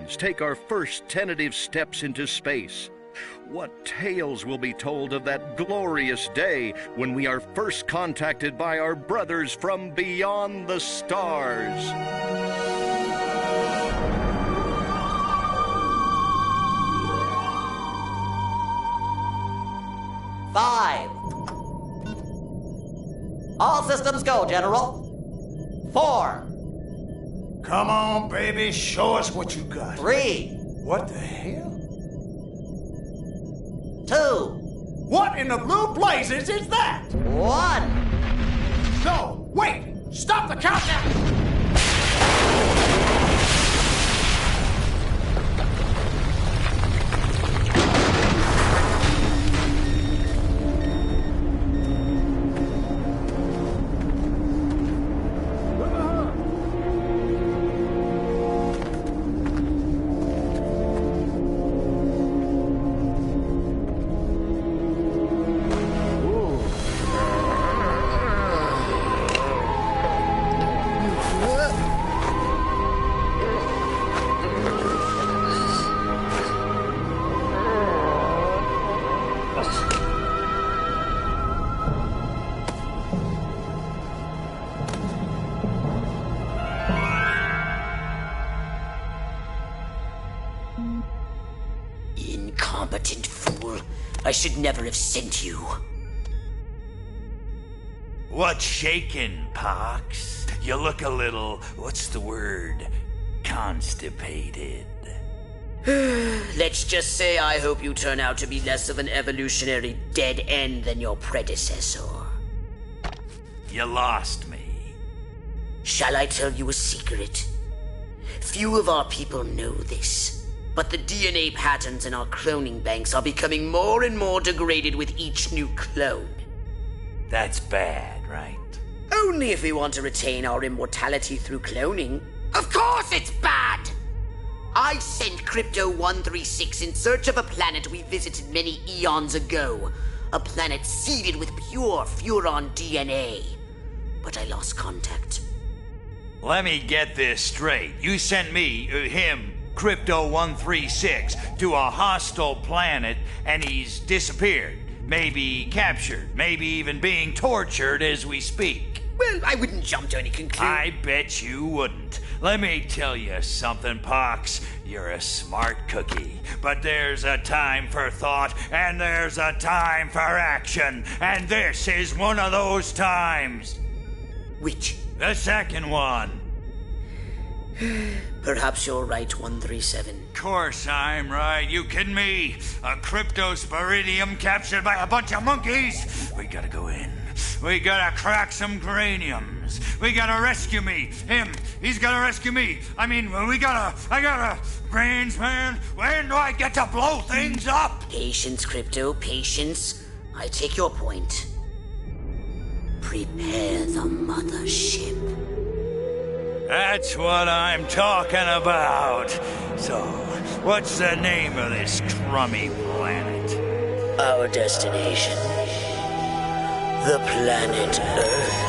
humans take our first tentative steps into space? What tales will be told of that glorious day when we are first contacted by our brothers from beyond the stars? Five. All systems go, General. 4. Come on, baby, show us what you got. 3. What the hell? 2. What in the blue blazes is that? 1. No, wait! Stop the countdown! Incompetent fool. I should never have sent you. What's shaking, Pox? You look a little, what's the word, constipated. Let's just say I hope you turn out to be less of an evolutionary dead end than your predecessor. You lost me. Shall I tell you a secret? Few of our people know this, but the DNA patterns in our cloning banks are becoming more and more degraded with each new clone. That's bad, right? Only if we want to retain our immortality through cloning. Of course it's bad! I sent Crypto-136 in search of a planet we visited many eons ago. A planet seeded with pure Furon DNA. But I lost contact. Let me get this straight. You sent me, him, Crypto-136, to a hostile planet, and he's disappeared. Maybe captured, maybe even being tortured as we speak. Well, I wouldn't jump to any conclusion. I bet you wouldn't. Let me tell you something, Pox. You're a smart cookie. But there's a time for thought, and there's a time for action. And this is one of those times. Which? The second one. Perhaps you're right, 137. Course I'm right. You kidding me? A cryptosporidium captured by a bunch of monkeys? We gotta go in. We gotta crack some craniums. We gotta rescue me. Him, he's gotta rescue me. I gotta... Brains, man. When do I get to blow things up? Patience, Crypto, patience. I take your point. Prepare the mothership. That's what I'm talking about. So, what's the name of this crummy planet? Our destination. The planet Earth.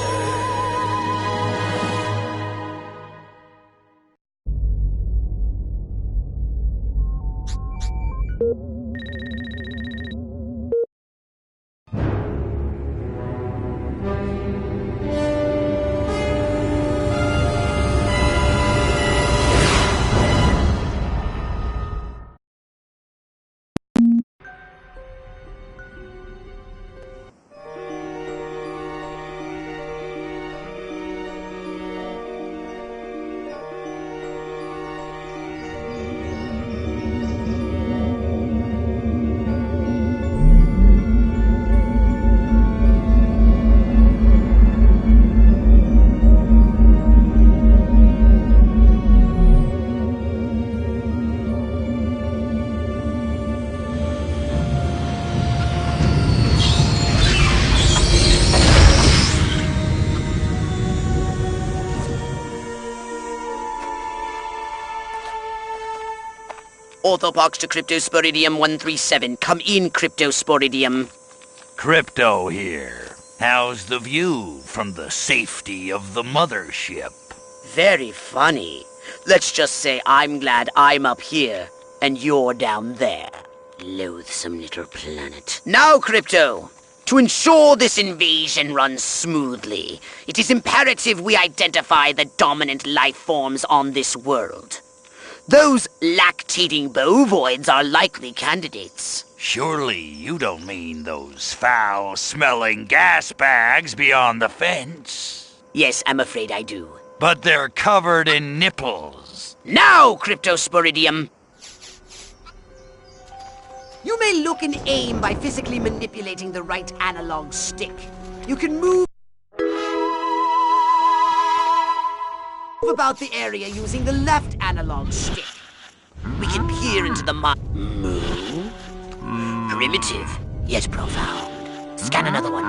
Orthopox to Cryptosporidium 137. Come in, Cryptosporidium. Crypto here. How's the view from the safety of the mothership? Very funny. Let's just say I'm glad I'm up here, and you're down there. Loathsome little planet. Now, Crypto, to ensure this invasion runs smoothly, it is imperative we identify the dominant life forms on this world. Those lactating bovoids are likely candidates. Surely you don't mean those foul-smelling gas bags beyond the fence? Yes, I'm afraid I do. But they're covered in nipples. Now, Cryptosporidium! You may look and aim by physically manipulating the right analog stick. You can move about the area using the left analog stick. We can peer into the Moo? Primitive, yet profound. Scan another one.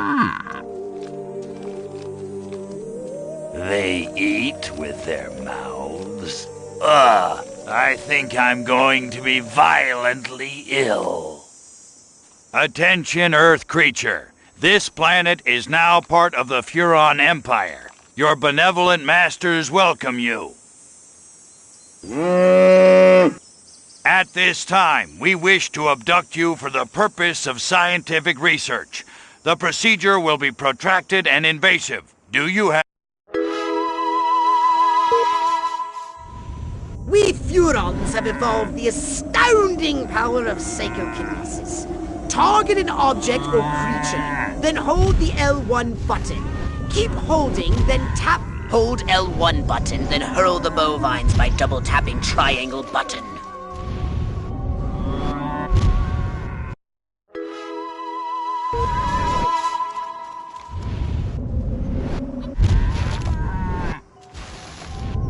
They eat with their mouths. Ugh, I think I'm going to be violently ill. Attention, Earth creature. This planet is now part of the Furon Empire. Your benevolent masters welcome you. At this time, we wish to abduct you for the purpose of scientific research. The procedure will be protracted and invasive. Do you have... We Furons have evolved the astounding power of psychokinesis. Target an object or creature, then hold the L1 button. Keep holding, then tap. Hold L1 button, then hurl the bovines by double tapping triangle button.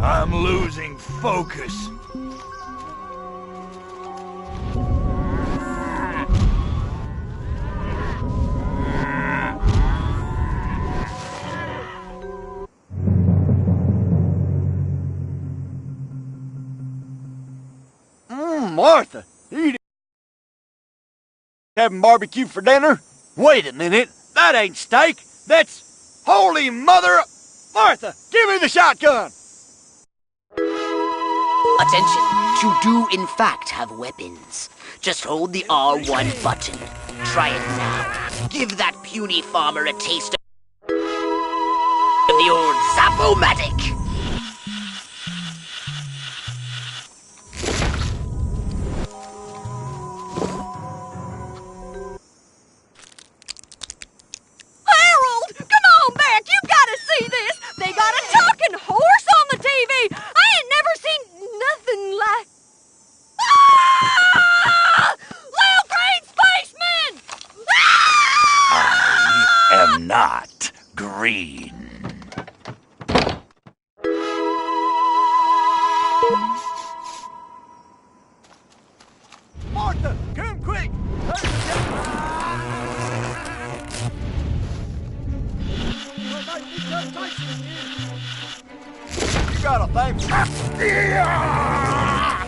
I'm losing focus. Martha, you having barbecue for dinner? Wait a minute, that ain't steak. That's holy mother... Martha, give me the shotgun. Attention, you do in fact have weapons. Just hold the R1 button. Try it now. Give that puny farmer a taste of the old Zap-O-Matic. Harold, come on back. You gotta see this. They got a talking horse on the TV. I ain't never seen nothing like... Ah! Lil Green Spaceman! Ah! I am not green. Martha, come quick. You got a thing? Yeah,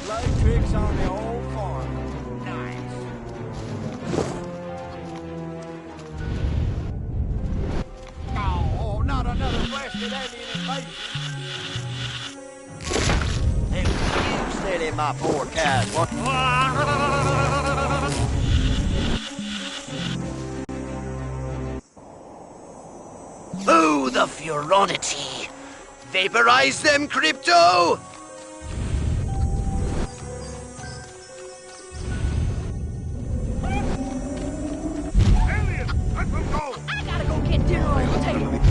play tricks on the old farm. Nice. Oh, not another blasted alien invasion. It was you said in my forecast. Oh, the Furonity! Vaporize them, Crypto! Alien, let them go! I gotta go get dinner on the table.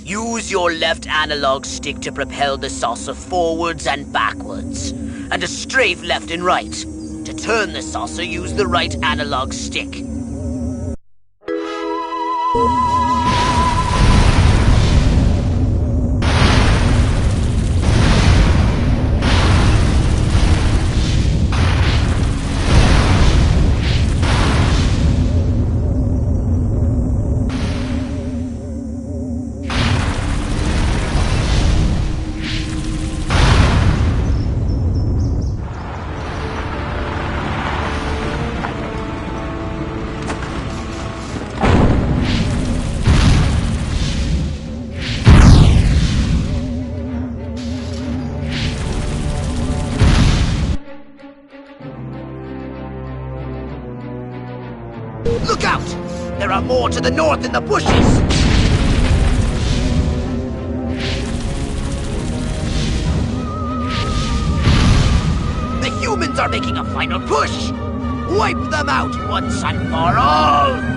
Use your left analog stick to propel the saucer forwards and backwards, and to strafe left and right. To turn the saucer, use the right analog stick. Look out! There are more to the north in the bushes! The humans are making a final push! Wipe them out once and for all!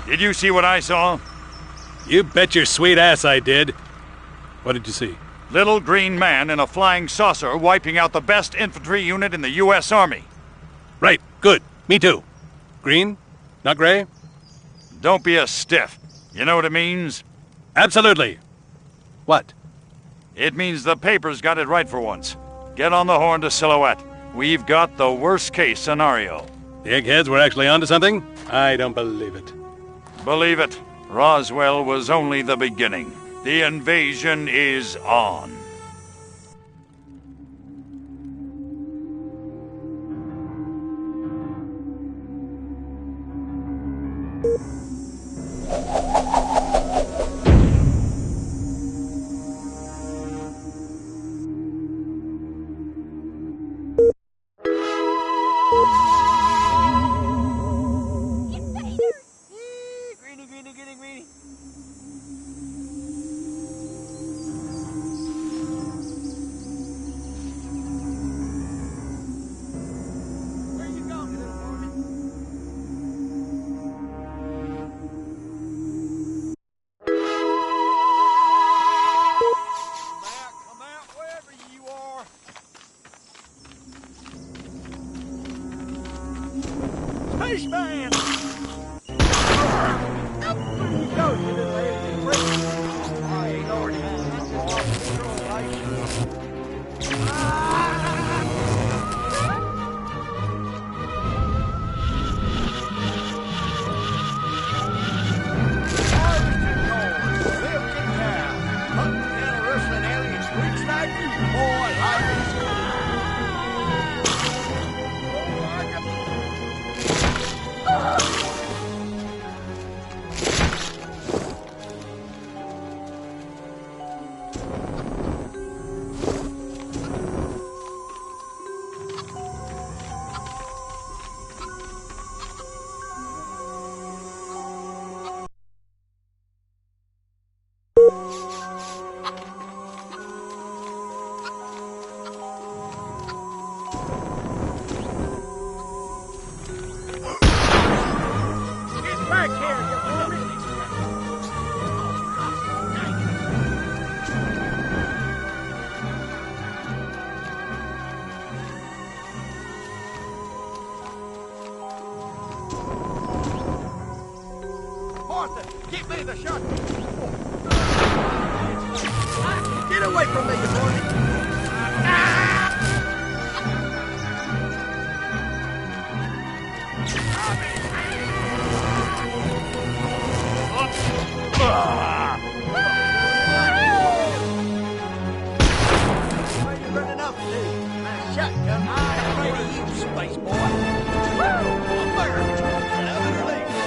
Did you see what I saw? You bet your sweet ass I did. What did you see? Little green man in a flying saucer wiping out the best infantry unit in the U.S. Army. Right, good. Me too. Green? Not gray? Don't be a stiff. You know what it means? Absolutely. What? It means the paper's got it right for once. Get on the horn to Silhouette. We've got the worst case scenario. The eggheads were actually onto something? I don't believe it. Believe it, Roswell was only the beginning. The invasion is on. Spaceman! Give me the shot! Get away from me, you morning! shotgun. I'm afraid of you, space boy. Woo! A bird. Love it or leave it.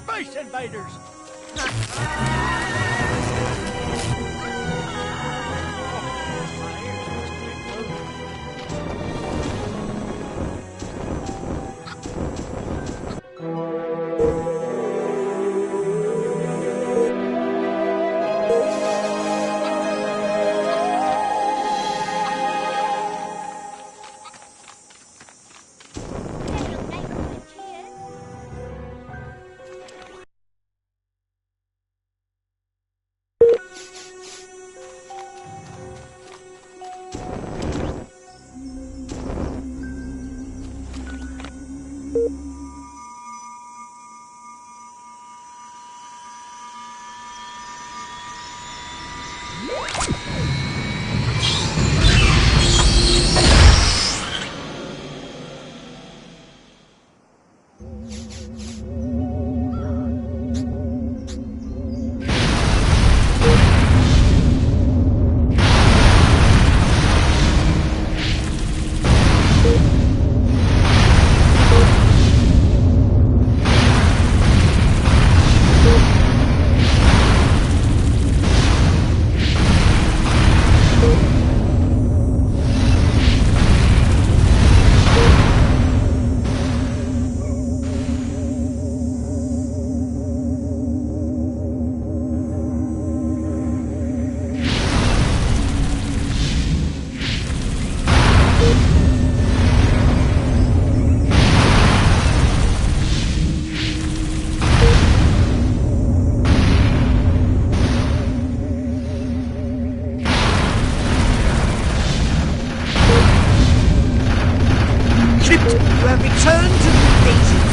Space invaders. Return to the invasion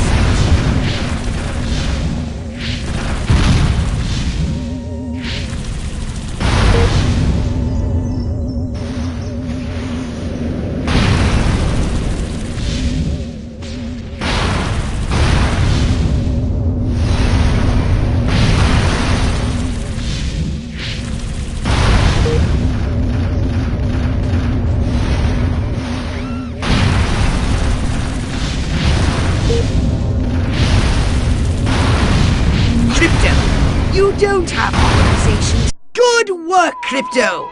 You don't have organizations. Good work, Crypto!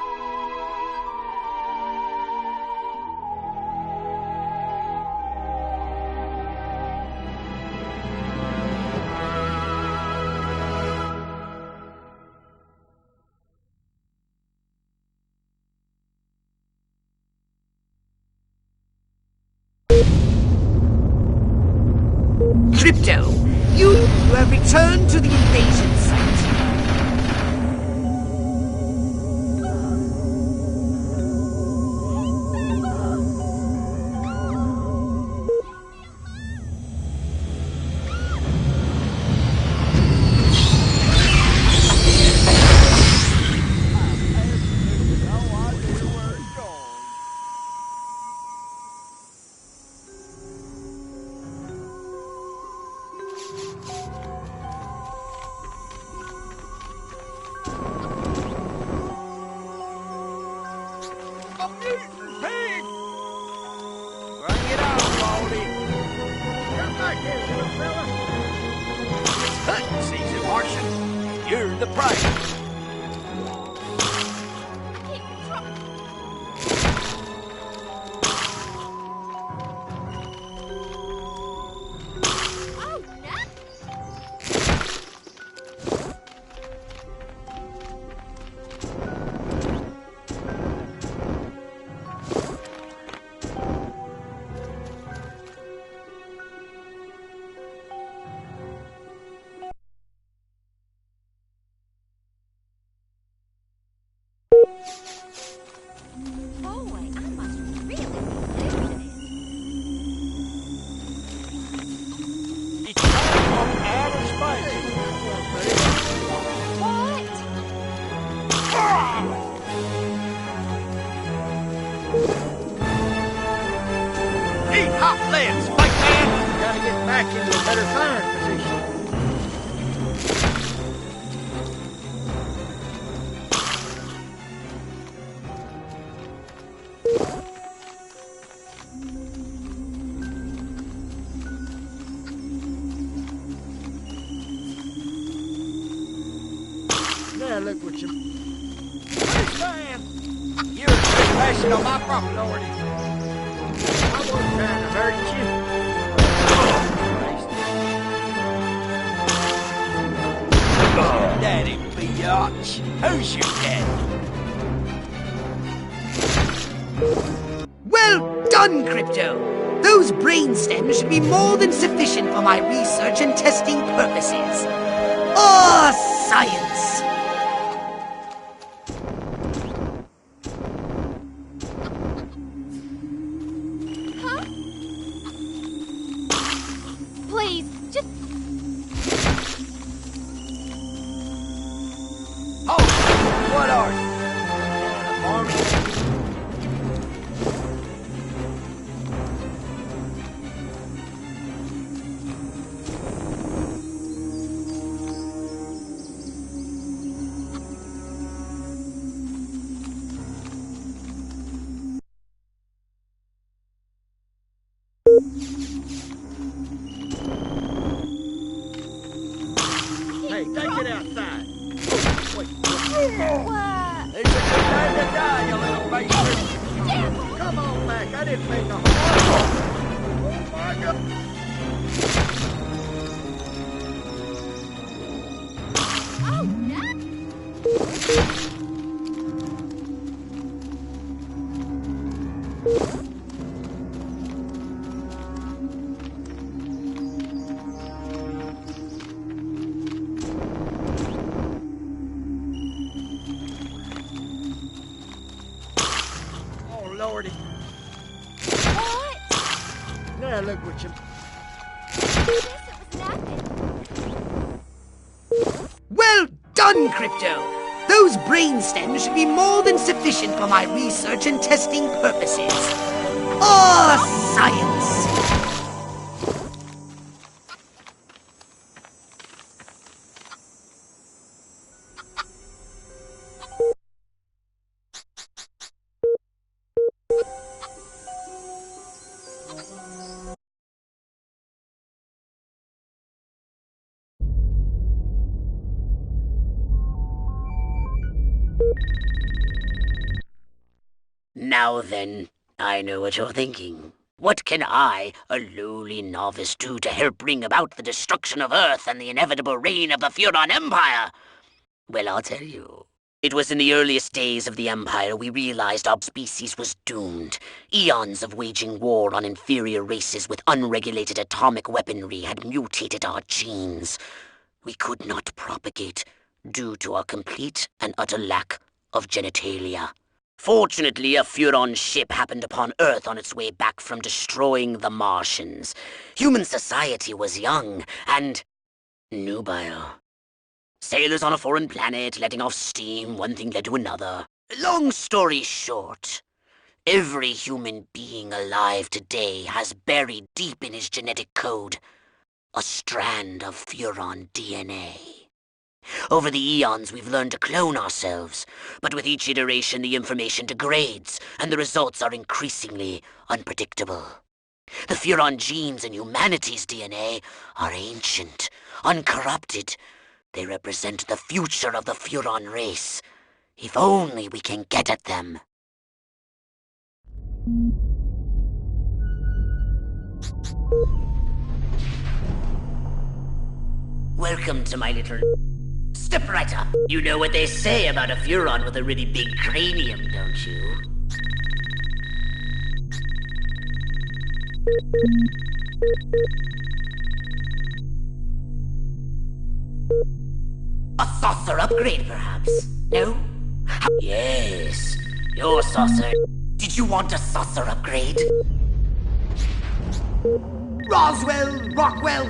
Crypto, you have returned to the invasion site. Hunting season, Martian. You're the prize. Eat hot lead, spaceman! Gotta get back into a better firing position. Now look what you... Spaceman! You're trespassing on my property, Lordy. I wasn't trying to hurt you. Daddy, biatch. Who's your daddy? Well done, Crypto! Those brain stems should be more than sufficient for my research and testing purposes. Ah, science! Huh? Please, just... Oh, what are you? An army? Hey, take it outside. Oh, wait. What? It's a good time to die, you little bastard. Come on back. I didn't mean no harm. Oh, my God. Oh, no. Oh, Lordy. What? Now look what you... I guess it was nothing. Well done, Crypto! Those brain stems should be more than sufficient for my research and testing purposes. Ah, science! Now then, I know what you're thinking. What can I, a lowly novice, do to help bring about the destruction of Earth and the inevitable reign of the Furon Empire? Well, I'll tell you. It was in the earliest days of the Empire we realized our species was doomed. Eons of waging war on inferior races with unregulated atomic weaponry had mutated our genes. We could not propagate due to our complete and utter lack of genitalia. Fortunately, a Furon ship happened upon Earth on its way back from destroying the Martians. Human society was young and nubile. Sailors on a foreign planet, letting off steam, one thing led to another. Long story short, every human being alive today has buried deep in his genetic code a strand of Furon DNA. Over the eons, we've learned to clone ourselves, but with each iteration, the information degrades, and the results are increasingly unpredictable. The Furon genes in humanity's DNA are ancient, uncorrupted. They represent the future of the Furon race. If only we can get at them. Welcome to my little... Step right up. You know what they say about a Furon with a really big cranium, don't you? A saucer upgrade, perhaps? No? Yes, your saucer. Did you want a saucer upgrade? Roswell, Rockwell,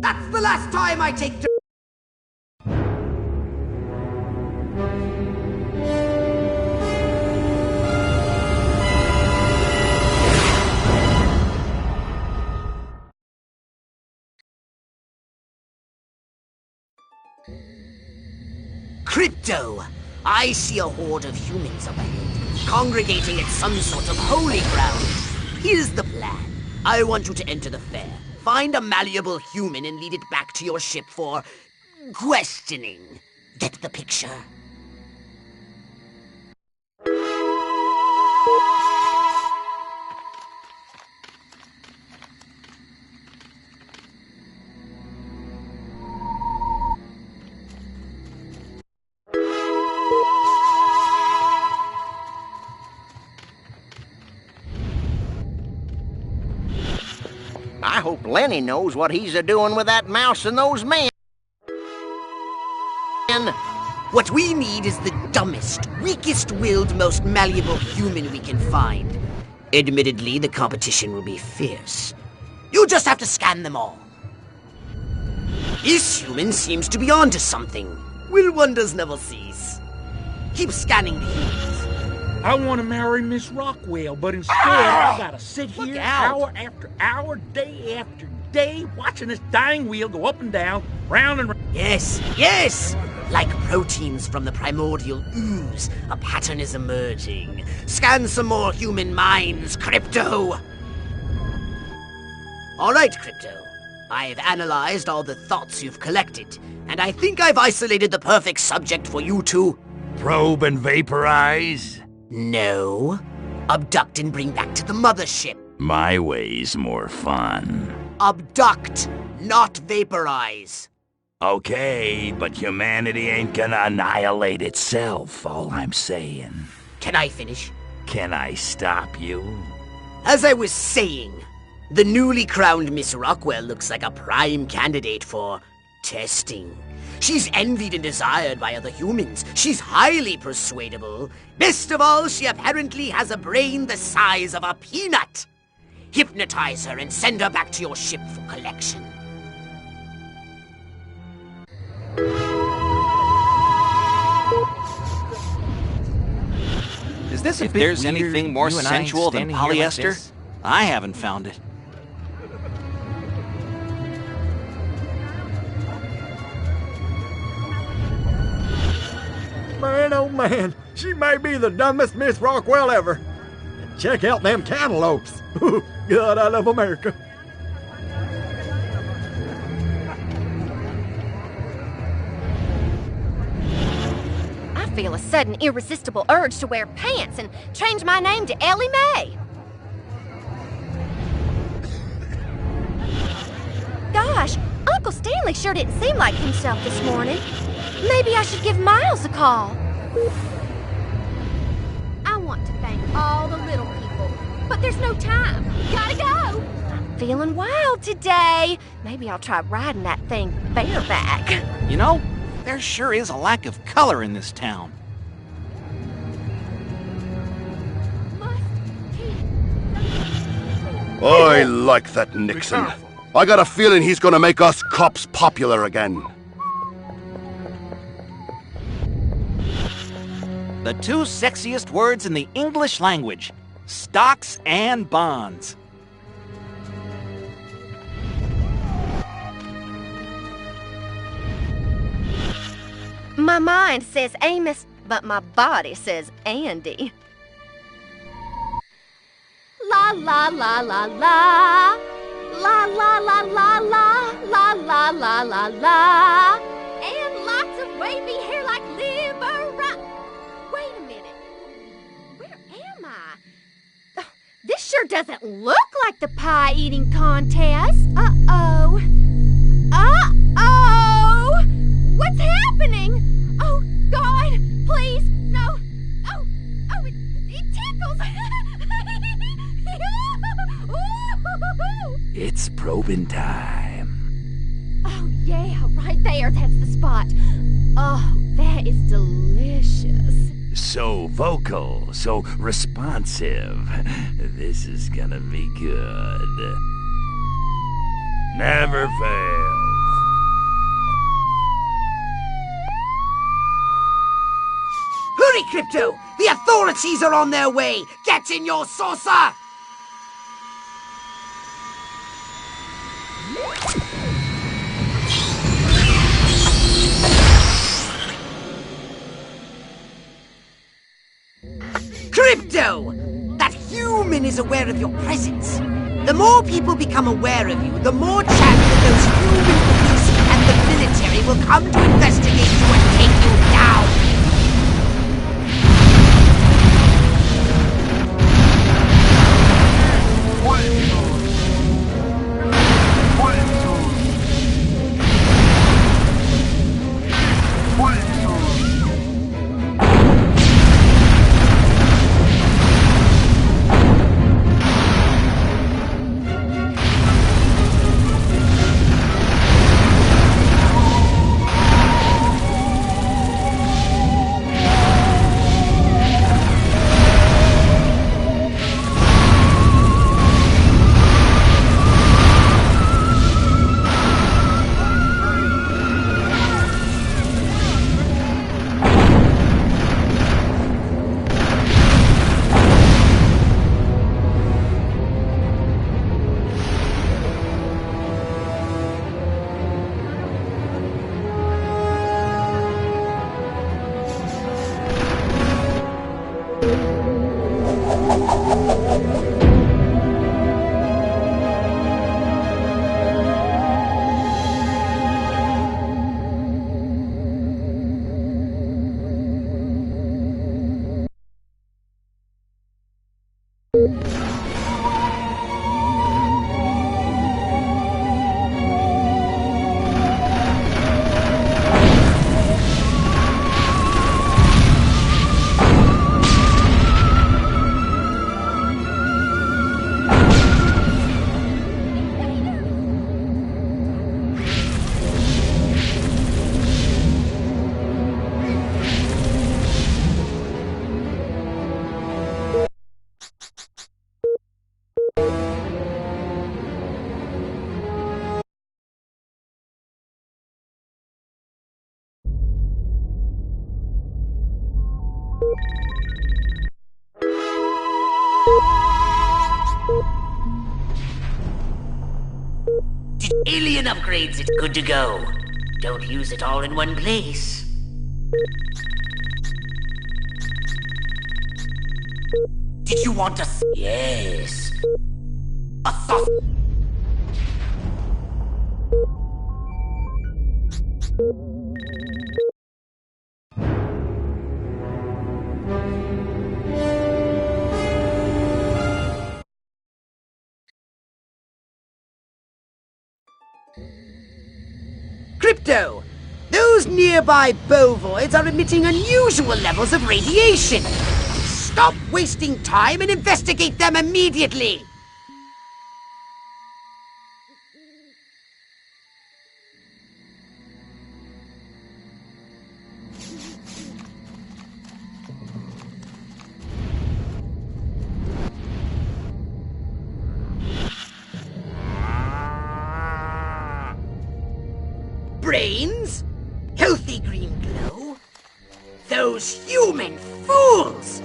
that's the last time I take... Crypto! I see a horde of humans up ahead, congregating at some sort of holy ground. Here's the plan. I want you to enter the fair, find a malleable human and lead it back to your ship for questioning. Get the picture? I hope Lenny knows what he's a-doing with that mouse and those men. What we need is the dumbest, weakest-willed, most malleable human we can find. Admittedly, the competition will be fierce. You'll just have to scan them all. This human seems to be onto something. Will wonders never cease? Keep scanning the humans. I want to marry Miss Rockwell, but instead I gotta sit here hour after hour, day after day, watching this dying wheel go up and down, round and round. Yes, yes! Like proteins from the primordial ooze, a pattern is emerging. Scan some more human minds, Crypto! Alright, Crypto. I've analyzed all the thoughts you've collected, and I think I've isolated the perfect subject for you to... Probe and vaporize? No. Abduct and bring back to the mothership. My way's more fun. Abduct, not vaporize. Okay, but humanity ain't gonna annihilate itself, all I'm saying. Can I finish? Can I stop you? As I was saying, the newly crowned Miss Rockwell looks like a prime candidate for testing. She's envied and desired by other humans. She's highly persuadable. Best of all, she apparently has a brain the size of a peanut. Hypnotize her and send her back to your ship for collection. Is this a If bit there's weird, anything more you and I sensual than standing here like polyester, this? I haven't found it. Man, oh man, she may be the dumbest Miss Rockwell ever. And check out them cantaloupes. God, I love America. I feel a sudden irresistible urge to wear pants and change my name to Ellie Mae. Gosh, Uncle Stanley sure didn't seem like himself this morning. Maybe I should give Miles a call. I want to thank all the little people, but there's no time. Gotta go. I'm feeling wild today. Maybe I'll try riding that thing bareback. You know, there sure is a lack of color in this town. I like that Nixon. I got a feeling he's gonna make us cops popular again. The two sexiest words in the English language. Stocks and bonds. My mind says Amos, but my body says Andy. La la la la la. La la la la la. La la la la la. And lots of wavy hair like liver. Wait a minute. Where am I? Oh, this sure doesn't look like the pie eating contest. Uh-oh. Uh-oh! What's happening? Oh, God, please, no. Oh, it tickles. It's probing time. Oh, yeah, right there. That's the spot. Oh, that is delicious. So vocal, so responsive. This is gonna be good. Never fails. Hurry, Crypto! The authorities are on their way! Get in your saucer! Crypto! That human is aware of your presence. The more people become aware of you, the more chance that those human police and the military will come to investigate you and take you down. Alien upgrades it. Good to go. Don't use it all in one place. Did you want a... Yes. A sauce... Crypto! Those nearby bovoids are emitting unusual levels of radiation. Stop wasting time and investigate them immediately! Brains? Healthy green glow? Those human fools!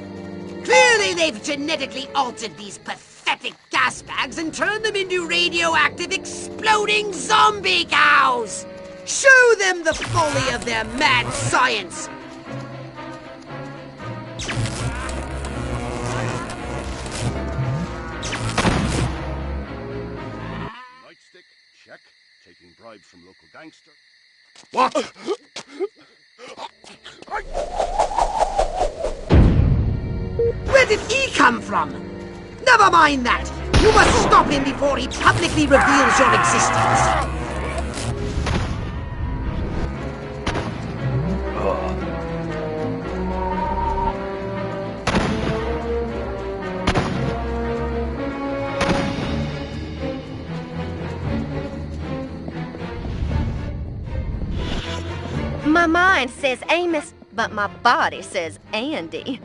Clearly they've genetically altered these pathetic gas bags and turned them into radioactive exploding zombie cows! Show them the folly of their mad science! Nightstick, check. Taking bribes from local gangster. What? Where did he come from? Never mind that! You must stop him before he publicly reveals your existence! My mind says Amos, but my body says Andy.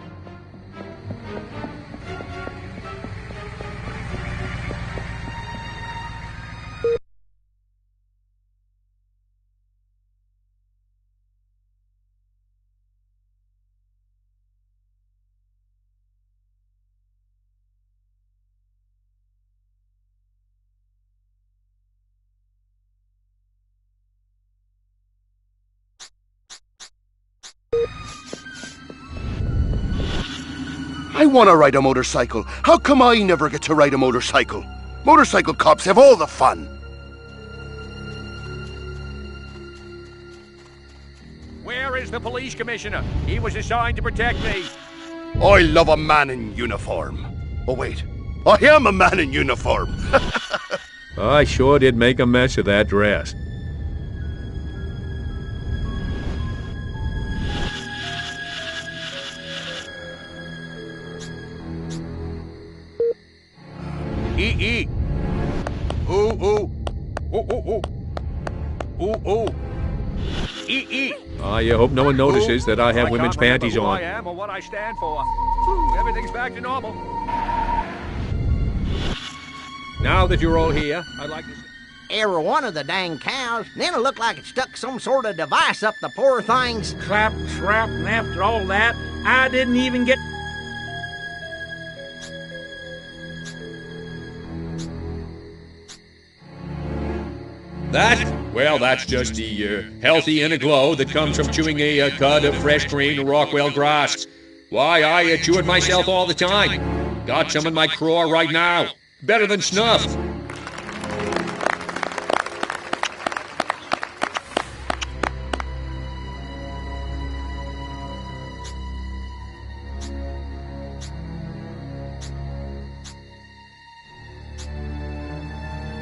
want to ride a motorcycle. How come I never get to ride a motorcycle? Motorcycle cops have all the fun. Where is the police commissioner? He was assigned to protect me. I love a man in uniform. Oh, wait. I am a man in uniform. I sure did make a mess of that dress. E. Ooh, ooh. Ooh, ooh, ooh. Ooh, ooh. E. I hope no one notices that I have women's panties on. I am or what I stand for. Ooh, everything's back to normal. Now that you're all here, I'd like to... Every one of the dang cows. Then it looked like it stuck some sort of device up the poor thing's... Clap, trap, and after all that, I didn't even get... That? Well, that's just the healthy inner glow that comes from chewing a cud of fresh green Rockwell grass. Why, I chew it myself all the time. Got some in my craw right now. Better than snuff.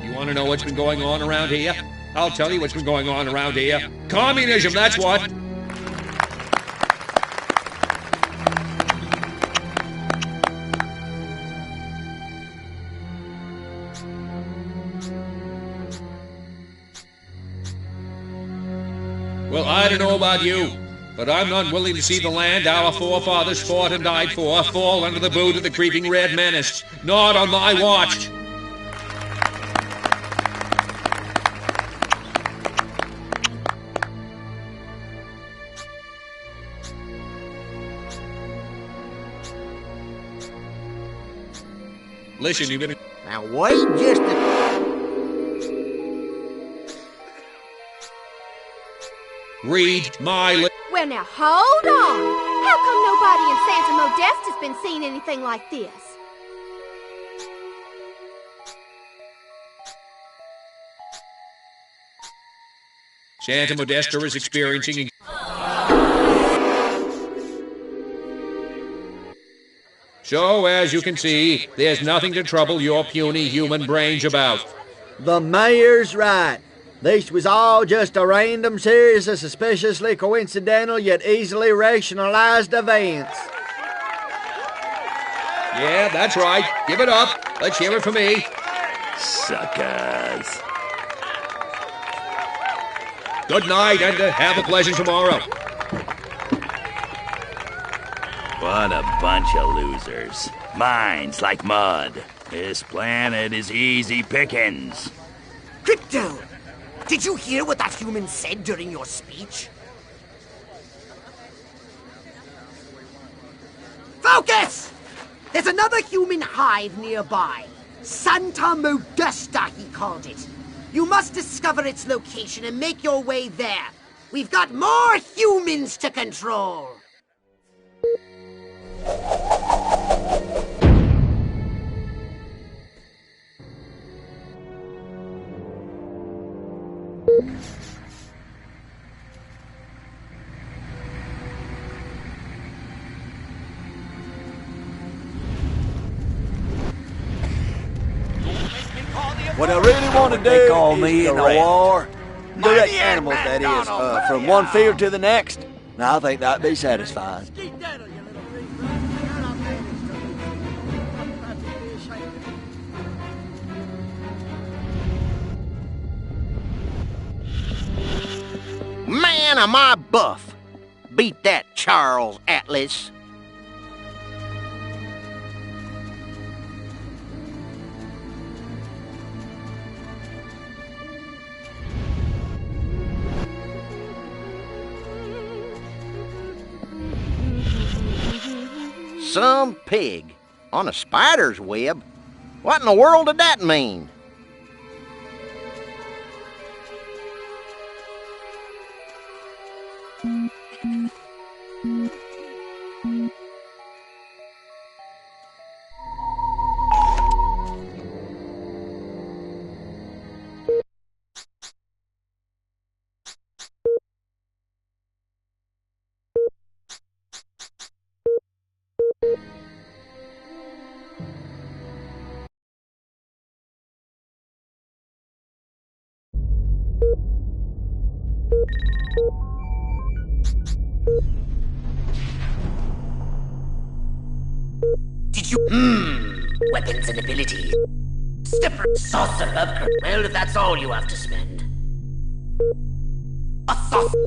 You want to know what's been going on around here? I'll tell you what's been going on around here. Communism, that's what. Well, I don't know about you, but I'm not willing to see the land our forefathers fought and died for fall under the boot of the creeping red menace. Not on my watch. Listen, you've been... Now wait just a... Read my lips. Well, now hold on. How come nobody in Santa Modeste has been seeing anything like this? Santa Modesta is experiencing... So, as you can see, there's nothing to trouble your puny human brains about. The mayor's right. This was all just a random series of suspiciously coincidental yet easily rationalized events. Yeah, that's right. Give it up. Let's hear it for me. Suckers. Good night, and have a pleasant tomorrow. What a bunch of losers. Minds like mud. This planet is easy pickings. Crypto! Did you hear what that human said during your speech? Focus! There's another human hive nearby. Santa Modesta, he called it. You must discover its location and make your way there. We've got more humans to control. What I really want to do They call me is in the the war. Direct Mighty animals, Ant-Man that is, Donald, from yeah. one field to the next. Now, I think that'd be satisfying. Man, am I buff. Beat that Charles Atlas. Some pig on a spider's web? What in the world did that mean? Did you... weapons and abilities. Stepper, saucer, upgrade. Well, if that's all you have to spend. A saucer.